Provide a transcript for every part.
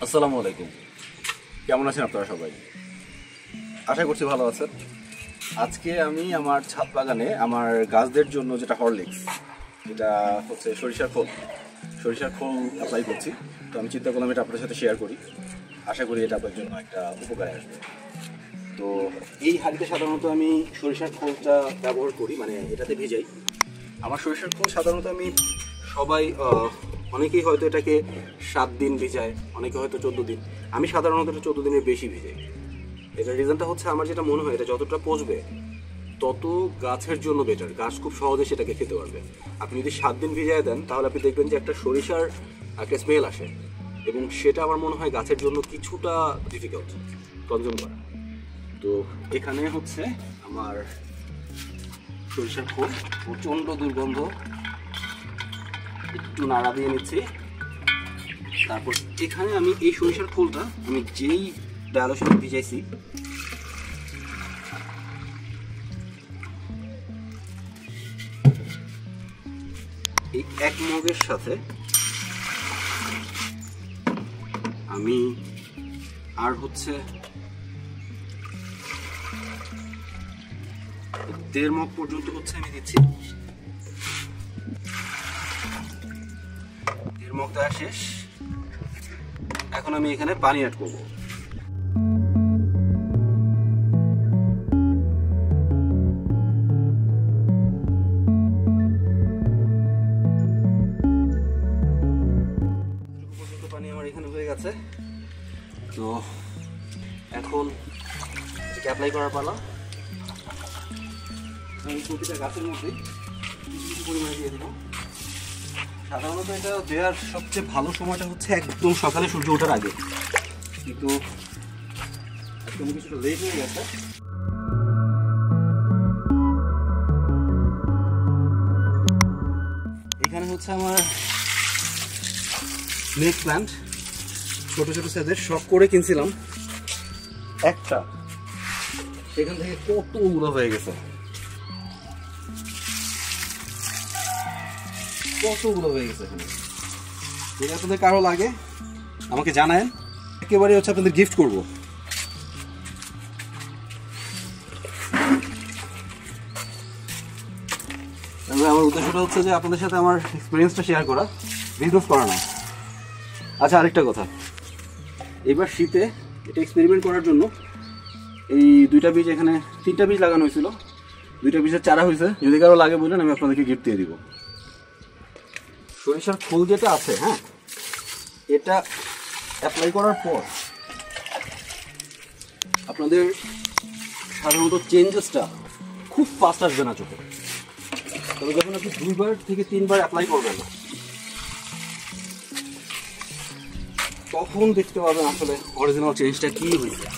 আসসালামু আলাইকুম। কেমন আছেন আপনারা সবাই? আশা করছি ভালো আছেন। আজকে আমি আমার ছাদ বাগানে আমার গাছদের জন্য যেটা হরলিক্স, এটা হচ্ছে সরিষার খোল অ্যাপ্লাই করছি। তো আমি চিন্তা করলাম এটা আপনাদের সাথে শেয়ার করি। আশা করি এটা আপনার জন্য একটা উপকারে আসবে। তো এই হাঁড়িতে সাধারণত আমি সরিষার খোলটা ব্যবহার করি, মানে এটাতে ভেজাই। আমার সরিষার খোল সাধারণত আমি অনেকেই হয়তো এটাকে 7 দিন ভিজায়, অনেকে হয়তো 14 দিন। আমি সাধারণত এটা 14 দিনের বেশি ভিজাই। এটার রিজনটা হচ্ছে আমার যেটা মনে হয় এটা যতটা পচবে তত গাছের জন্য বেটার, গাছ খুব সহজে সেটাকে খেতে পারবে। আপনি যদি 7 দিন ভিজায় দেন তাহলে আপনি দেখবেন যে একটা সরিষার একটা স্মেল আসে, এবং সেটা আমার মনে হয় গাছের জন্য কিছুটা ডিফিকাল্ট কনজিউম করা। তো এখানে হচ্ছে আমার সরিষার খোল, প্রচণ্ড দুর্গন্ধ, একটু নাড়া দিয়ে নিচ্ছি। তারপর এখানে আমি এই সরিষার খোলটা আমি যেই ডায়ালোশনে ভিজাইছি এই 1 মগের সাথে আমি আর হচ্ছে 1.5 মগ পর্যন্ত হচ্ছে আমি দিচ্ছি। 1.5 মগ দেওয়া শেষ। এখন আমি এখানে পানি অ্যাড করবো। পানি আমার এখানে হয়ে গেছে। তো এখন এটাকে অ্যাপ্লাই করার পালা। আমি প্রতিটা গাছের মধ্যে কিছু পরিমাণে দিয়ে দেবো। সাধারণত এটা দেওয়ার সবচেয়ে ভালো সময়টা হচ্ছে একদম সকালে সূর্য ওঠার আগে, কিন্তু একদম কিছুটা লেট হয়ে গেছে। এখানে হচ্ছে আমার স্নেক প্ল্যান্ট, ছোট ছোট সাইজের, শখ করে কিনছিলাম একটা, সেখান থেকে কতগুলো হয়ে গেছে, এখানে। যদি আপনাদের কারো লাগে আমাকে জানায়েন, একেবারে হচ্ছে আপনাদের গিফট করবো। আমার উদ্দেশ্যটা হচ্ছে যে আপনাদের সাথে আমার এক্সপিরিয়েন্সটা শেয়ার করা, বিজনেস করা না। আচ্ছা, আরেকটা কথা, এবার শীতে এটা এক্সপেরিমেন্ট করার জন্য এই 2টা বীজ, এখানে 3টা বীজ লাগানো হয়েছিল, 2টা বীজের চারা হয়েছে। যদি কারো লাগে বলেন, আমি আপনাদেরকে গিফট দিয়ে দিব। সরিষার খোল যেটা আছে, হ্যাঁ, এটা অ্যাপ্লাই করার পর আপনাদের সাধারণত চেঞ্জেসটা খুব ফাস্ট আসবে না চোখে। তবে যখন আপনি 2বার থেকে 3বার অ্যাপ্লাই করবেন তখন দেখতে পাবেন আসলে অরিজিনাল চেঞ্জটা কি হয়েছে।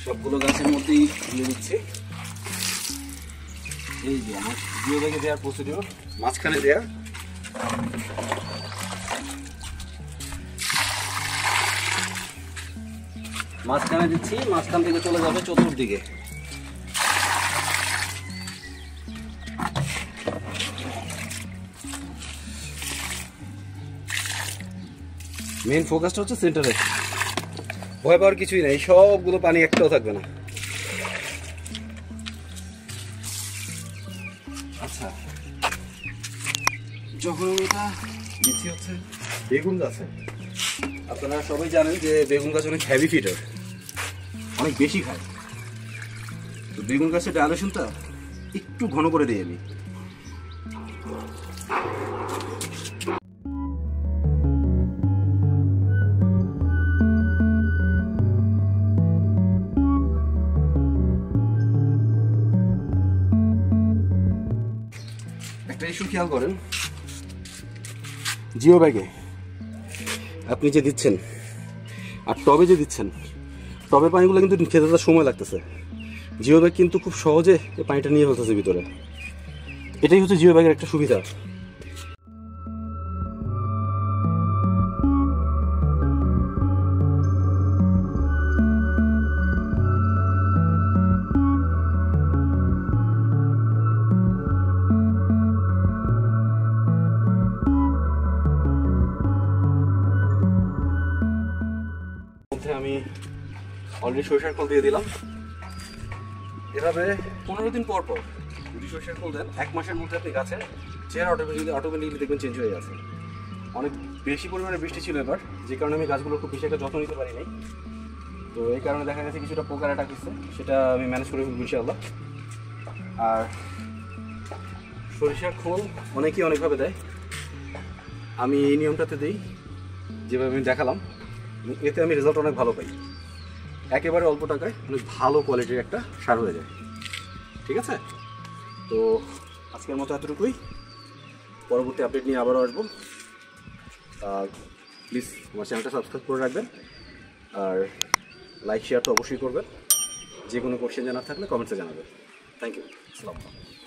সবগুলো গাছের মধ্যেই দিয়ে দিচ্ছে। এই যে আমার জিও ব্যাগে দেওয়ার প্রসিডিওর, মাঝখানে দেওয়া। মাঝখানে দিচ্ছি, মাঝখান থেকে চলে যাবে চতুর্দিকে। মেইন ফোকাসটা হচ্ছে সেন্টারে। ভয় পাওয়ার কিছুই নাই, সবগুলো পানি একটাও থাকবে না। আচ্ছা, যখন আমি এটা দিচ্ছি হচ্ছে বেগুন গাছে, আপনারা সবাই জানেন যে বেগুন গাছ অনেক হেভি ফিডার, অনেক বেশি খায়। তো বেগুন গাছের ডায়ালেশনটা একটু ঘন করে দিই আমি। একটা ইস্যু খেয়াল করেন, জিও ব্যাগে আপনি যে দিচ্ছেন আর টবে যে দিচ্ছেন, টবের পানিগুলো কিন্তু খেতে তার সময় লাগতেছে। জিও ব্যাগ কিন্তু খুব সহজে এই পানিটা নিয়ে ফেলতেছে ভিতরে। এটাই হচ্ছে জিও ব্যাগের একটা সুবিধা। অলরেডি সরিষার খোল দিয়ে দিলাম। এভাবে 15 দিন পর পর যদি সরিষার খোল দেন, 1 মাসের মধ্যে আপনি গাছের চেহারা অটোমেটিকলি দেখবেন চেঞ্জ হয়ে গেছে। অনেক বেশি পরিমাণে বৃষ্টি ছিল এবার, যে কারণে আমি গাছগুলোর খুব বেশি একটা যত্ন নিতে পারি নাই। তো এই কারণে দেখা গেছে কিছুটা পোকার অ্যাটাক হচ্ছে, সেটা আমি ম্যানেজ করে ফেলবো ইনশাআল্লাহ। আর সরিষার খোল অনেকেই অনেকভাবে দেয়, আমি এই নিয়মটাতে দিই যেভাবে আমি দেখালাম, এতে আমি রেজাল্ট অনেক ভালো পাই। একেবারে অল্প টাকায় অনেক ভালো কোয়ালিটির একটা সার হয়ে যায়। ঠিক আছে, তো আজকের মতো এতটুকুই। পরবর্তী আপডেট নিয়ে আবারও আসবো। প্লিজ আমার চ্যানেলটা সাবস্ক্রাইব করে রাখবেন, আর লাইক শেয়ার তো অবশ্যই করবেন। যে কোনো কোয়েশ্চেন জানার থাকলে কমেন্টসে জানাবেন। Thank you. আসসালামু আলাইকুম।